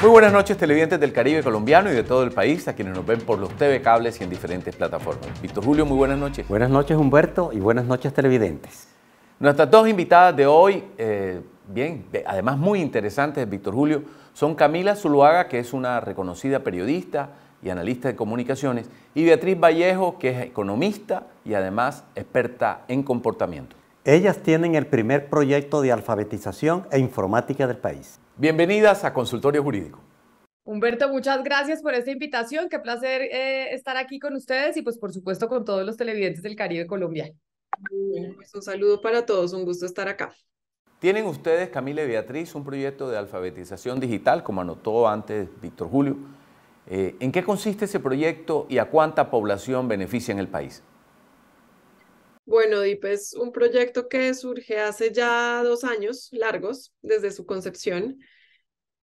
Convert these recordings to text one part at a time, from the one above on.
Muy buenas noches, televidentes del Caribe colombiano y de todo el país, a quienes nos ven por los TV cables y en diferentes plataformas. Víctor Julio, muy buenas noches. Buenas noches, Humberto, y buenas noches, televidentes. Nuestras dos invitadas de hoy, además muy interesantes, Víctor Julio, son Camila Zuluaga, que es una reconocida periodista y analista de comunicaciones, y Beatriz Vallejo, que es economista y además experta en comportamiento. Ellas tienen el primer proyecto de alfabetización e informática del país. Bienvenidas a Consultorio Jurídico. Humberto, muchas gracias por esta invitación. Qué placer estar aquí con ustedes y pues por supuesto con todos los televidentes del Caribe colombiano. Bueno, pues un saludo para todos, un gusto estar acá. Tienen ustedes, Camila y Beatriz, un proyecto de alfabetización digital, como anotó antes Víctor Julio. ¿En qué consiste ese proyecto y a cuánta población beneficia en el país? Bueno, DIP es un proyecto que surge hace ya 2 años largos desde su concepción,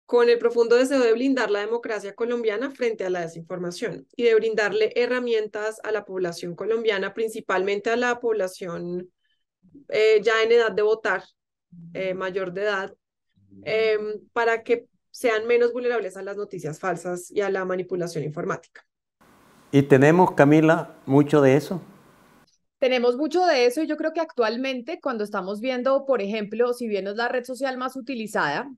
con el profundo deseo de blindar la democracia colombiana frente a la desinformación y de brindarle herramientas a la población colombiana, principalmente a la población ya en edad de votar, mayor de edad, para que sean menos vulnerables a las noticias falsas y a la manipulación informática. ¿Y tenemos, Camila, mucho de eso? Tenemos mucho de eso y yo creo que actualmente cuando estamos viendo, por ejemplo, si bien es la red social más utilizada,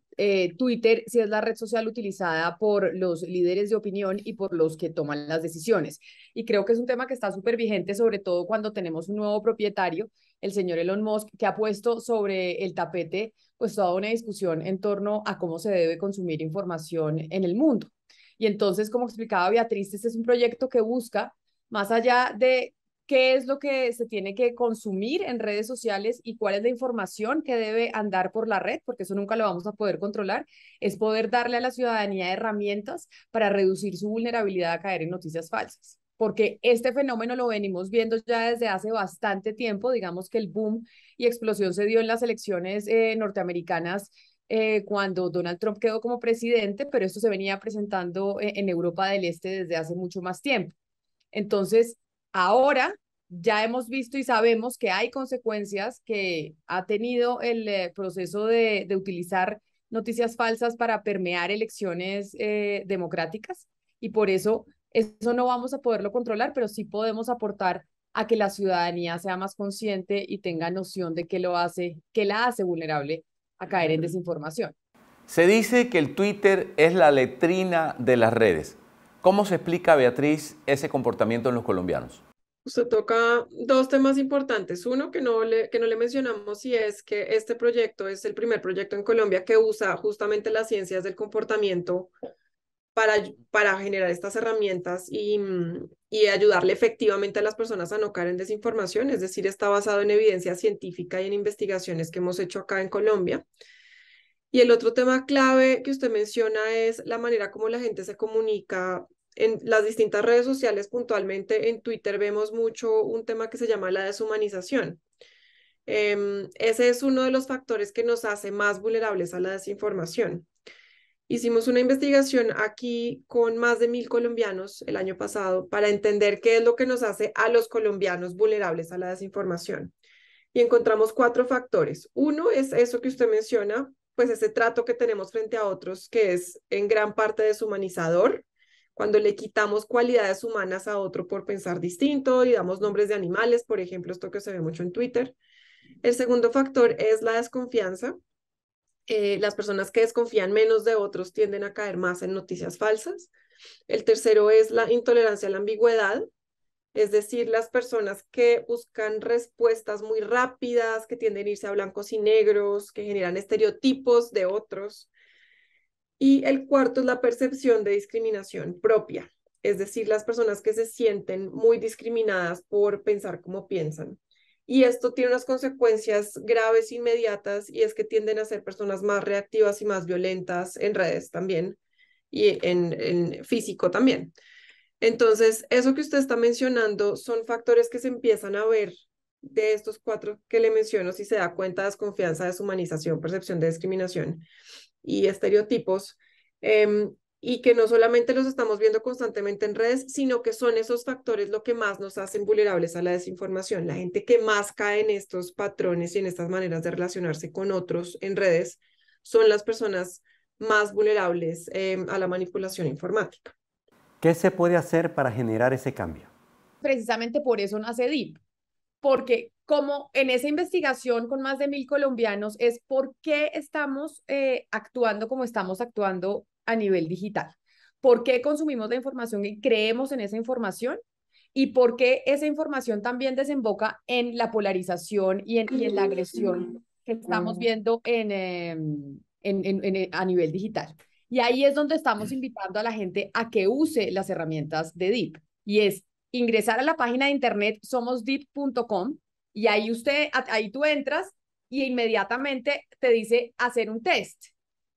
Twitter sí es la red social utilizada por los líderes de opinión y por los que toman las decisiones. Y creo que es un tema que está súper vigente, sobre todo cuando tenemos un nuevo propietario, el señor Elon Musk, que ha puesto sobre el tapete pues toda una discusión en torno a cómo se debe consumir información en el mundo. Y entonces, como explicaba Beatriz, este es un proyecto que busca, más allá de qué es lo que se tiene que consumir en redes sociales y cuál es la información que debe andar por la red, porque eso nunca lo vamos a poder controlar, es poder darle a la ciudadanía herramientas para reducir su vulnerabilidad a caer en noticias falsas. Porque este fenómeno lo venimos viendo ya desde hace bastante tiempo, digamos que el boom y explosión se dio en las elecciones norteamericanas cuando Donald Trump quedó como presidente, pero esto se venía presentando en Europa del Este desde hace mucho más tiempo. Entonces, ahora ya hemos visto y sabemos que hay consecuencias que ha tenido el proceso de utilizar noticias falsas para permear elecciones democráticas y por eso no vamos a poderlo controlar, pero sí podemos aportar a que la ciudadanía sea más consciente y tenga noción de qué la hace vulnerable a caer en desinformación. Se dice que el Twitter es la letrina de las redes. ¿Cómo se explica, Beatriz, ese comportamiento en los colombianos? Usted toca 2 temas importantes. Uno que no le mencionamos y es que este proyecto es el primer proyecto en Colombia que usa justamente las ciencias del comportamiento para generar estas herramientas y ayudarle efectivamente a las personas a no caer en desinformación. Es decir, está basado en evidencia científica y en investigaciones que hemos hecho acá en Colombia. Y el otro tema clave que usted menciona es la manera como la gente se comunica en las distintas redes sociales. Puntualmente en Twitter vemos mucho un tema que se llama la deshumanización. Ese es uno de los factores que nos hace más vulnerables a la desinformación. Hicimos una investigación aquí con más de 1.000 colombianos el año pasado para entender qué es lo que nos hace a los colombianos vulnerables a la desinformación. Y encontramos 4 factores. Uno es eso que usted menciona, pues ese trato que tenemos frente a otros, que es en gran parte deshumanizador, cuando le quitamos cualidades humanas a otro por pensar distinto y damos nombres de animales, por ejemplo, esto que se ve mucho en Twitter. El segundo factor es la desconfianza. Las personas que desconfían menos de otros tienden a caer más en noticias falsas. El tercero es la intolerancia a la ambigüedad. Es decir, las personas que buscan respuestas muy rápidas, que tienden a irse a blancos y negros, que generan estereotipos de otros. Y el cuarto es la percepción de discriminación propia, es decir, las personas que se sienten muy discriminadas por pensar como piensan. Y esto tiene unas consecuencias graves inmediatas y es que tienden a ser personas más reactivas y más violentas en redes también y en físico también. Entonces, eso que usted está mencionando son factores que se empiezan a ver de estos 4 que le menciono, si se da cuenta: desconfianza, deshumanización, percepción de discriminación y estereotipos, y que no solamente los estamos viendo constantemente en redes, sino que son esos factores lo que más nos hacen vulnerables a la desinformación. La gente que más cae en estos patrones y en estas maneras de relacionarse con otros en redes son las personas más vulnerables a la manipulación informática. ¿Qué se puede hacer para generar ese cambio? Precisamente por eso nace DIP, porque como en esa investigación con más de 1.000 colombianos es por qué estamos actuando como estamos actuando a nivel digital, por qué consumimos la información y creemos en esa información y por qué esa información también desemboca en la polarización y en la agresión que estamos viendo a nivel digital. Y ahí es donde estamos invitando a la gente a que use las herramientas de DIP, y es ingresar a la página de internet somosdip.com, y ahí tú entras y inmediatamente te dice hacer un test.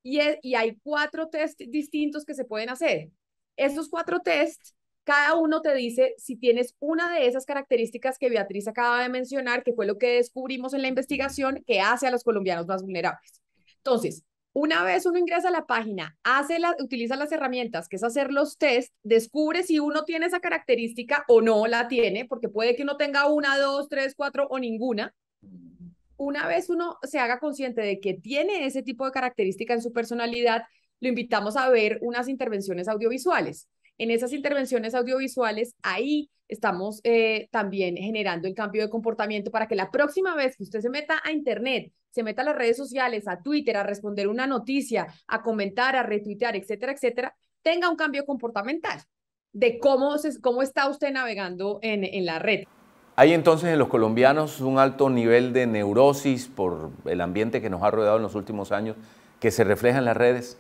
Y hay 4 tests distintos que se pueden hacer. Estos 4 tests, cada uno te dice si tienes una de esas características que Beatriz acaba de mencionar, que fue lo que descubrimos en la investigación que hace a los colombianos más vulnerables. Entonces, una vez uno ingresa a la página, utiliza las herramientas, que es hacer los test, descubre si uno tiene esa característica o no la tiene, porque puede que uno tenga 1, 2, 3, 4 o ninguna. Una vez uno se haga consciente de que tiene ese tipo de característica en su personalidad, lo invitamos a ver unas intervenciones audiovisuales. En esas intervenciones audiovisuales, ahí estamos también generando el cambio de comportamiento para que la próxima vez que usted se meta a internet, se meta a las redes sociales, a Twitter, a responder una noticia, a comentar, a retuitear, etcétera, etcétera, tenga un cambio comportamental de cómo está usted navegando en la red. Hay entonces en los colombianos un alto nivel de neurosis por el ambiente que nos ha rodeado en los últimos años, que se refleja en las redes.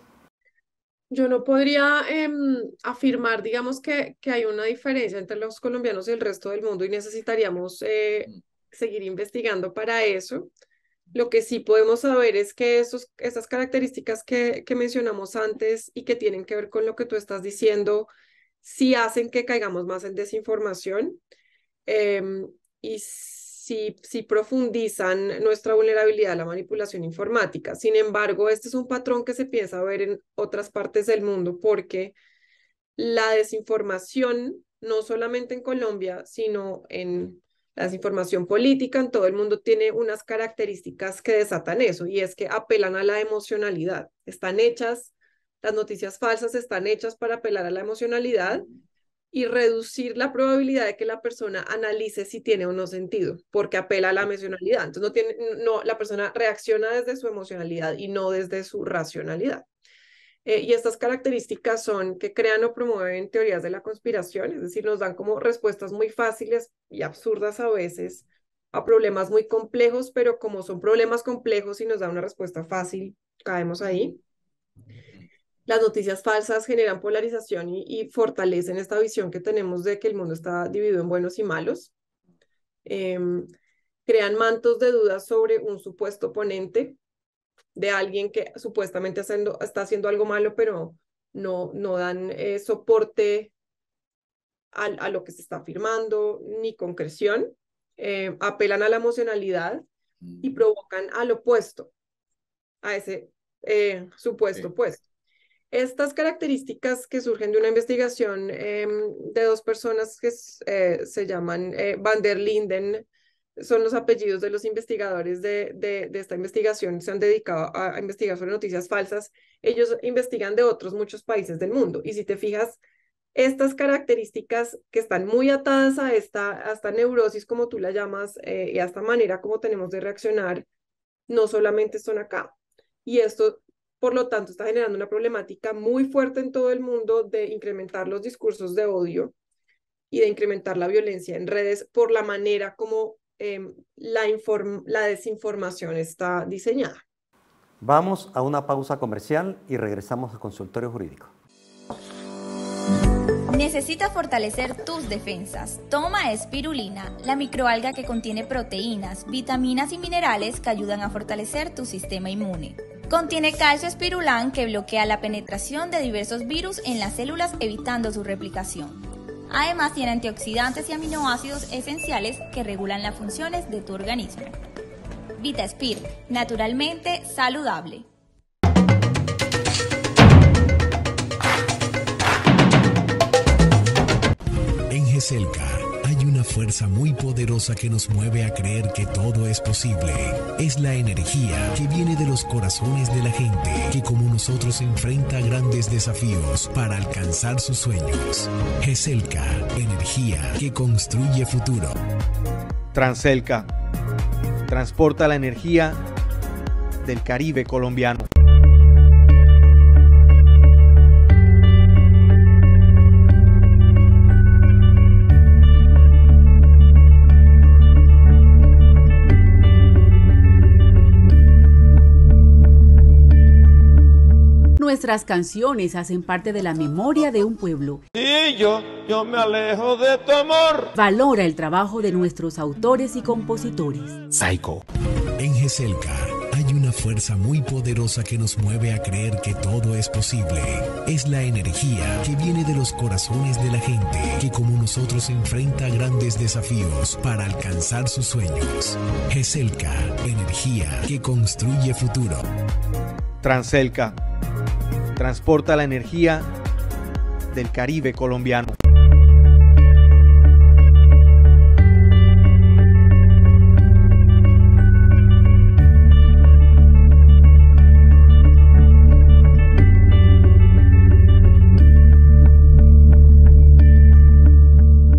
Yo no podría afirmar, digamos, que hay una diferencia entre los colombianos y el resto del mundo y necesitaríamos seguir investigando para eso. Lo que sí podemos saber es que esas características que mencionamos antes y que tienen que ver con lo que tú estás diciendo, sí hacen que caigamos más en desinformación y sí profundizan nuestra vulnerabilidad a la manipulación informática. Sin embargo, este es un patrón que se piensa ver en otras partes del mundo, porque la desinformación, no solamente en Colombia, sino en la desinformación política en todo el mundo, tiene unas características que desatan eso, y es que apelan a la emocionalidad. Las noticias falsas están hechas para apelar a la emocionalidad y reducir la probabilidad de que la persona analice si tiene o no sentido, porque apela a la emocionalidad. Entonces la persona reacciona desde su emocionalidad y no desde su racionalidad. Y estas características son que crean o promueven teorías de la conspiración, es decir, nos dan como respuestas muy fáciles y absurdas a veces a problemas muy complejos, pero como son problemas complejos y nos da una respuesta fácil, caemos ahí. Las noticias falsas generan polarización y fortalecen esta visión que tenemos de que el mundo está dividido en buenos y malos. Crean mantos de dudas sobre un supuesto oponente, de alguien que supuestamente está haciendo algo malo, pero no dan soporte a lo que se está afirmando, ni concreción. Apelan a la emocionalidad y provocan al opuesto, a ese supuesto opuesto. Estas características que surgen de una investigación de 2 personas que se llaman Van der Linden, son los apellidos de los investigadores de esta investigación, se han dedicado a investigar sobre noticias falsas. Ellos investigan de muchos países del mundo, y si te fijas, estas características que están muy atadas a esta neurosis, como tú la llamas, y a esta manera como tenemos de reaccionar, no solamente son acá. Y esto, por lo tanto, está generando una problemática muy fuerte en todo el mundo de incrementar los discursos de odio y de incrementar la violencia en redes por la manera como la desinformación está diseñada. Vamos a una pausa comercial y regresamos al consultorio jurídico. Necesitas fortalecer tus defensas. Toma espirulina, la microalga que contiene proteínas, vitaminas y minerales que ayudan a fortalecer tu sistema inmune. Contiene calcio espirulán que bloquea la penetración de diversos virus en las células, evitando su replicación. Además, tiene antioxidantes y aminoácidos esenciales que regulan las funciones de tu organismo. VitaSpir, naturalmente saludable. En GESELCA hay una fuerza muy poderosa que nos mueve a creer que todo es posible. Es la energía que viene de los corazones de la gente, que como nosotros enfrenta grandes desafíos para alcanzar sus sueños. GESELCA, energía que construye futuro. Transelca transporta la energía del Caribe colombiano. Nuestras canciones hacen parte de la memoria de un pueblo. Y yo me alejo de tu amor. Valora el trabajo de nuestros autores y compositores. Psycho. En GESELCA hay una fuerza muy poderosa que nos mueve a creer que todo es posible. Es la energía que viene de los corazones de la gente, que como nosotros enfrenta grandes desafíos para alcanzar sus sueños. GESELCA, energía que construye futuro. Transelca transporta la energía del Caribe colombiano.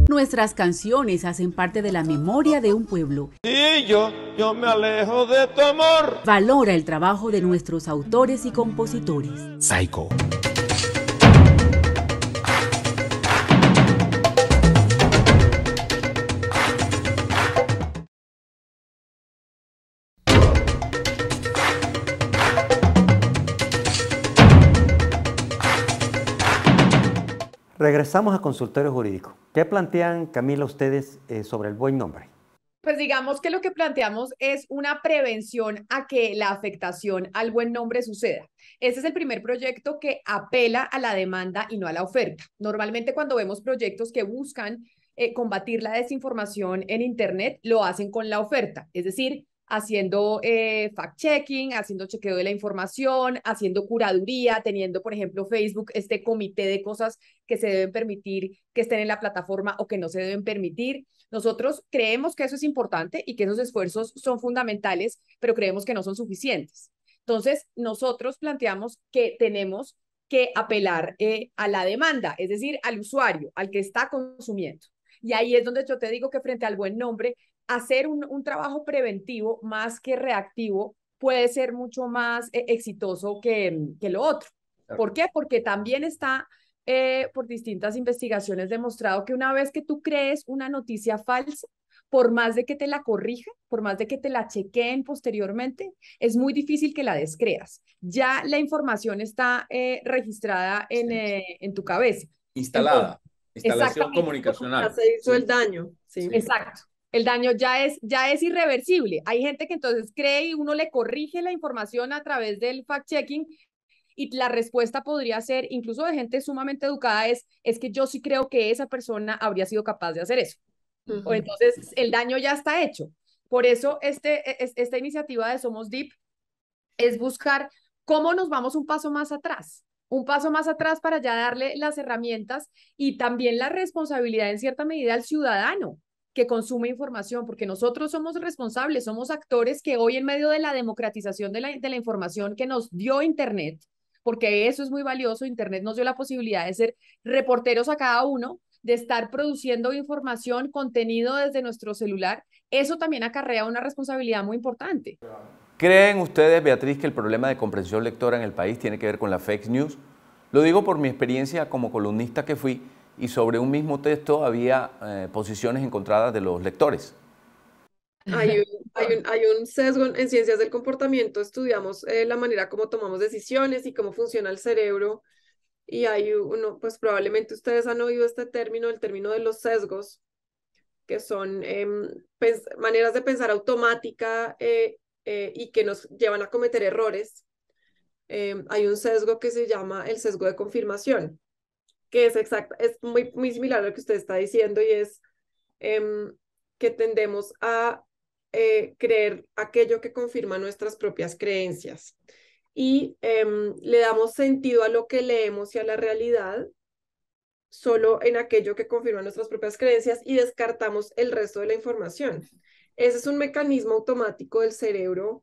Nuestras canciones hacen parte de la memoria de un pueblo. Y yo me alejo de tu amor. Valora el trabajo de nuestros autores y compositores. Psycho. Regresamos a consultorio jurídico. ¿Qué plantean, Camila, ustedes sobre el buen nombre? Pues digamos que lo que planteamos es una prevención a que la afectación al buen nombre suceda. Este es el primer proyecto que apela a la demanda y no a la oferta. Normalmente cuando vemos proyectos que buscan combatir la desinformación en Internet, lo hacen con la oferta, es decir, haciendo fact-checking, haciendo chequeo de la información, haciendo curaduría, teniendo, por ejemplo, Facebook, este comité de cosas que se deben permitir que estén en la plataforma o que no se deben permitir. Nosotros creemos que eso es importante y que esos esfuerzos son fundamentales, pero creemos que no son suficientes. Entonces, nosotros planteamos que tenemos que apelar a la demanda, es decir, al usuario, al que está consumiendo. Y ahí es donde yo te digo que frente al buen nombre, hacer un trabajo preventivo más que reactivo puede ser mucho más exitoso que lo otro. ¿Por qué? Porque también está por distintas investigaciones demostrado que una vez que tú crees una noticia falsa, por más de que te la corrijan, por más de que te la chequeen posteriormente, es muy difícil que la descreas. Ya la información está registrada en tu cabeza. Instalada. Entonces, Instalación comunicacional. Ya se hizo el daño. Sí. Exacto. El daño ya es irreversible. Hay gente que entonces cree y uno le corrige la información a través del fact-checking y la respuesta podría ser, incluso de gente sumamente educada, es que yo sí creo que esa persona habría sido capaz de hacer eso. O entonces el daño ya está hecho. Por eso esta iniciativa de Somos Deep es buscar cómo nos vamos un paso más atrás para ya darle las herramientas y también la responsabilidad en cierta medida al ciudadano que consume información, porque nosotros somos responsables, somos actores que hoy en medio de la democratización de la información que nos dio Internet, porque eso es muy valioso, Internet nos dio la posibilidad de ser reporteros a cada uno, de estar produciendo información, contenido desde nuestro celular, eso también acarrea una responsabilidad muy importante. ¿Creen ustedes, Beatriz, que el problema de comprensión lectora en el país tiene que ver con la fake news? Lo digo por mi experiencia como columnista que fui y sobre un mismo texto había posiciones encontradas de los lectores. Hay un sesgo en ciencias del comportamiento, estudiamos la manera como tomamos decisiones y cómo funciona el cerebro, y hay uno, pues probablemente ustedes han oído este término, el término de los sesgos, que son maneras de pensar automática y que nos llevan a cometer errores. Hay un sesgo que se llama el sesgo de confirmación, que es muy, muy similar a lo que usted está diciendo, y es que tendemos a creer aquello que confirma nuestras propias creencias y le damos sentido a lo que leemos y a la realidad solo en aquello que confirma nuestras propias creencias y descartamos el resto de la información. Ese es un mecanismo automático del cerebro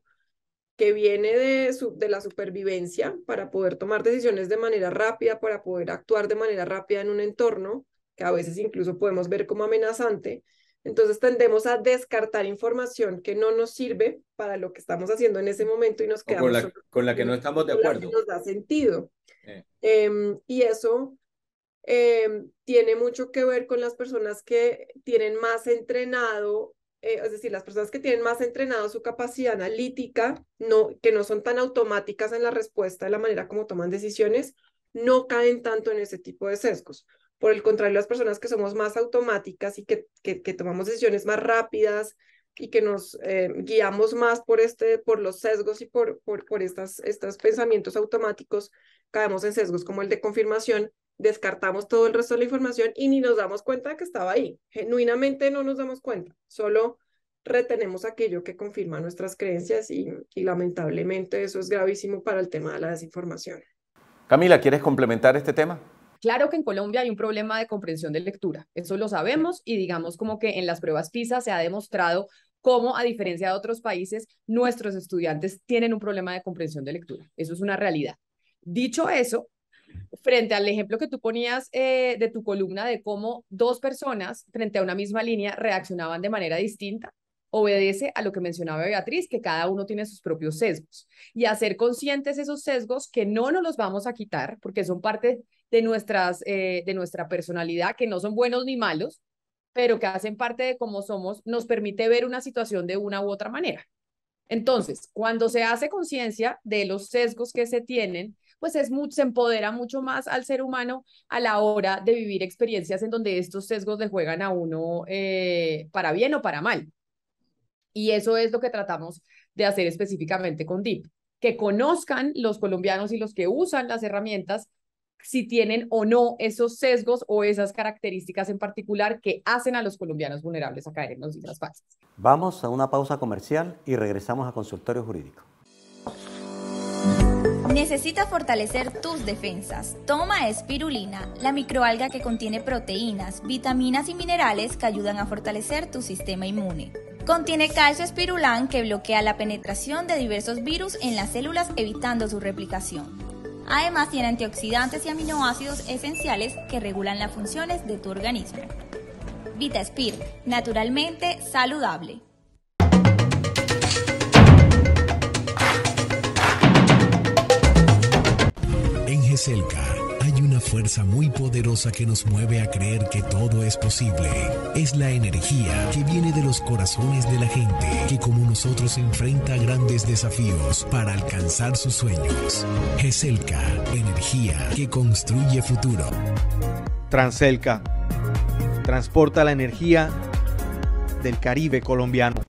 que viene de la supervivencia para poder tomar decisiones de manera rápida, para poder actuar de manera rápida en un entorno que a veces incluso podemos ver como amenazante. Entonces tendemos a descartar información que no nos sirve para lo que estamos haciendo en ese momento y nos quedamos con la que no estamos de acuerdo. Nos da sentido. Y eso tiene mucho que ver con las personas que tienen más entrenado, es decir, las personas que tienen más entrenado su capacidad analítica, que no son tan automáticas en la respuesta de la manera como toman decisiones, no caen tanto en ese tipo de sesgos. Por el contrario, las personas que somos más automáticas y que tomamos decisiones más rápidas y que nos guiamos más por los sesgos y por estos pensamientos automáticos, caemos en sesgos como el de confirmación, descartamos todo el resto de la información y ni nos damos cuenta de que estaba ahí. Genuinamente no nos damos cuenta, solo retenemos aquello que confirma nuestras creencias y lamentablemente eso es gravísimo para el tema de la desinformación. Camila, ¿quieres complementar este tema? Claro que en Colombia hay un problema de comprensión de lectura, eso lo sabemos y digamos como que en las pruebas PISA se ha demostrado cómo, a diferencia de otros países, nuestros estudiantes tienen un problema de comprensión de lectura. Eso es una realidad. Dicho eso, frente al ejemplo que tú ponías de tu columna de cómo dos personas frente a una misma línea reaccionaban de manera distinta, obedece a lo que mencionaba Beatriz, que cada uno tiene sus propios sesgos. Y hacer conscientes esos sesgos que no nos los vamos a quitar, porque son parte de nuestra personalidad, que no son buenos ni malos, pero que hacen parte de cómo somos, nos permite ver una situación de una u otra manera. Entonces, cuando se hace conciencia de los sesgos que se tienen, pues se empodera mucho más al ser humano a la hora de vivir experiencias en donde estos sesgos le juegan a uno para bien o para mal. Y eso es lo que tratamos de hacer específicamente con DIP, que conozcan los colombianos y los que usan las herramientas si tienen o no esos sesgos o esas características en particular que hacen a los colombianos vulnerables a caer en las cifras falsas. Vamos a una pausa comercial y regresamos a Consultorio Jurídico. ¿Necesitas fortalecer tus defensas? Toma espirulina, la microalga que contiene proteínas, vitaminas y minerales que ayudan a fortalecer tu sistema inmune. Contiene calcio espirulán que bloquea la penetración de diversos virus en las células evitando su replicación. Además tiene antioxidantes y aminoácidos esenciales que regulan las funciones de tu organismo. VitaSpir, naturalmente saludable. En GESELCA hay una fuerza muy poderosa que nos mueve a creer que todo es posible. Es la energía que viene de los corazones de la gente que como nosotros enfrenta grandes desafíos para alcanzar sus sueños. GESELCA, energía que construye futuro. Transelca transporta la energía del Caribe colombiano.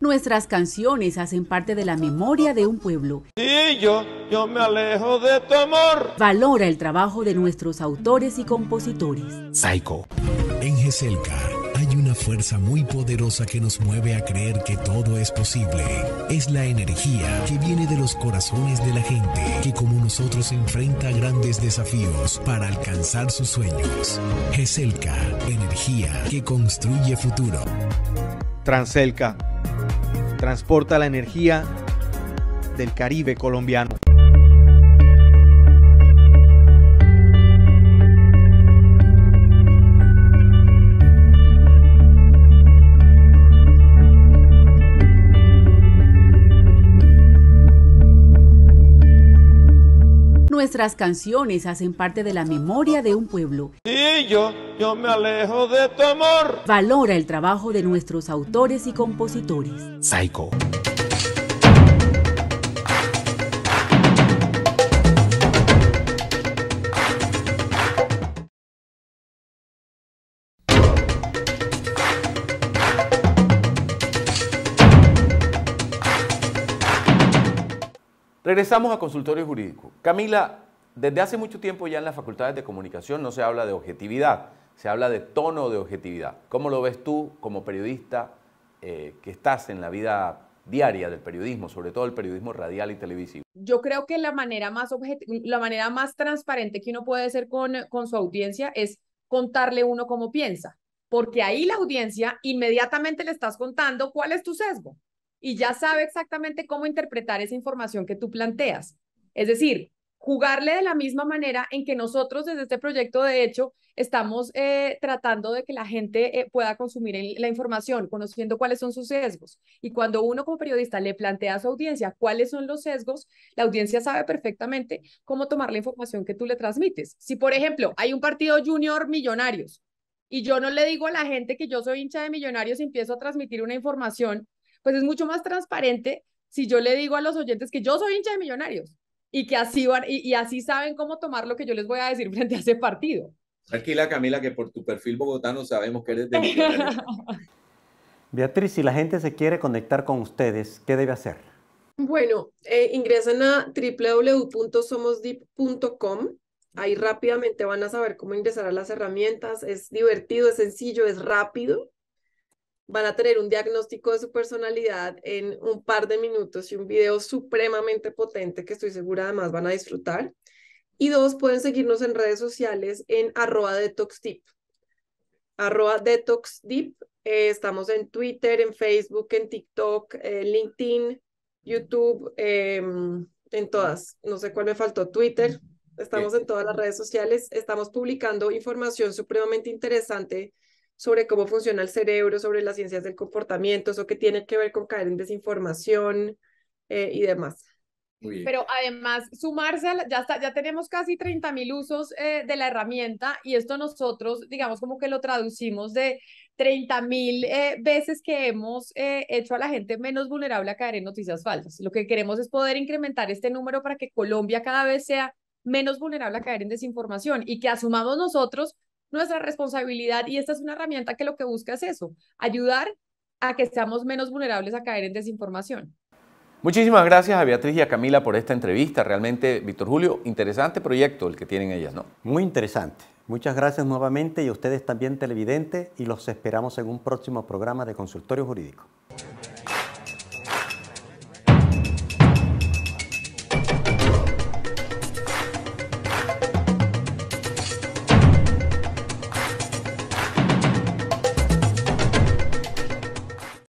Nuestras canciones hacen parte de la memoria de un pueblo. Y yo me alejo de tu amor. Valora el trabajo de nuestros autores y compositores. Psycho. En GESELCA hay una fuerza muy poderosa que nos mueve a creer que todo es posible. Es la energía que viene de los corazones de la gente que como nosotros enfrenta grandes desafíos para alcanzar sus sueños. GESELCA, energía que construye futuro. Transelca transporta la energía del Caribe colombiano. Nuestras canciones hacen parte de la memoria de un pueblo. Y yo me alejo de tu amor. Valora el trabajo de nuestros autores y compositores. Psycho. Regresamos a Consultorio Jurídico. Camila, desde hace mucho tiempo ya en las facultades de comunicación no se habla de objetividad, se habla de tono de objetividad. ¿Cómo lo ves tú como periodista que estás en la vida diaria del periodismo, sobre todo el periodismo radial y televisivo? Yo creo que la manera más transparente que uno puede ser con su audiencia es contarle uno cómo piensa, porque ahí la audiencia inmediatamente le estás contando cuál es tu sesgo y ya sabe exactamente cómo interpretar esa información que tú planteas. Es decir, jugarle de la misma manera en que nosotros desde este proyecto, de hecho, estamos tratando de que la gente pueda consumir la información, conociendo cuáles son sus sesgos. Y cuando uno como periodista le plantea a su audiencia cuáles son los sesgos, la audiencia sabe perfectamente cómo tomar la información que tú le transmites. Si, por ejemplo, hay un partido junior Millonarios y yo no le digo a la gente que yo soy hincha de Millonarios y empiezo a transmitir una información, pues es mucho más transparente si yo le digo a los oyentes que yo soy hincha de Millonarios y que así van, y así saben cómo tomar lo que yo les voy a decir frente a ese partido. Tranquila, Camila, que por tu perfil bogotano sabemos que eres de Millonarios. Beatriz, si la gente se quiere conectar con ustedes, ¿qué debe hacer? Bueno, ingresan a www.somosdeep.com. Ahí rápidamente van a saber cómo ingresar a las herramientas. Es divertido, es sencillo, es rápido. Van a tener un diagnóstico de su personalidad en un par de minutos y un video supremamente potente que estoy segura además van a disfrutar. Y 2, pueden seguirnos en redes sociales en @detoxdeep. @detoxdeep. Estamos en Twitter, en Facebook, en TikTok, LinkedIn, YouTube, en todas. No sé cuál me faltó, Twitter. Estamos en todas las redes sociales. Estamos publicando información supremamente interesante sobre cómo funciona el cerebro, sobre las ciencias del comportamiento, eso que tiene que ver con caer en desinformación y demás. Muy bien. Pero además, sumarse, ya tenemos casi 30.000 usos de la herramienta y esto nosotros, digamos, como que lo traducimos de 30.000 veces que hemos hecho a la gente menos vulnerable a caer en noticias falsas. Lo que queremos es poder incrementar este número para que Colombia cada vez sea menos vulnerable a caer en desinformación y que asumamos nosotros nuestra responsabilidad, y esta es una herramienta que lo que busca es eso, ayudar a que seamos menos vulnerables a caer en desinformación. Muchísimas gracias a Beatriz y a Camila por esta entrevista. Realmente, Víctor Julio, interesante proyecto el que tienen ellas, ¿no? Muy interesante. Muchas gracias nuevamente y a ustedes también, televidentes, y los esperamos en un próximo programa de Consultorio Jurídico.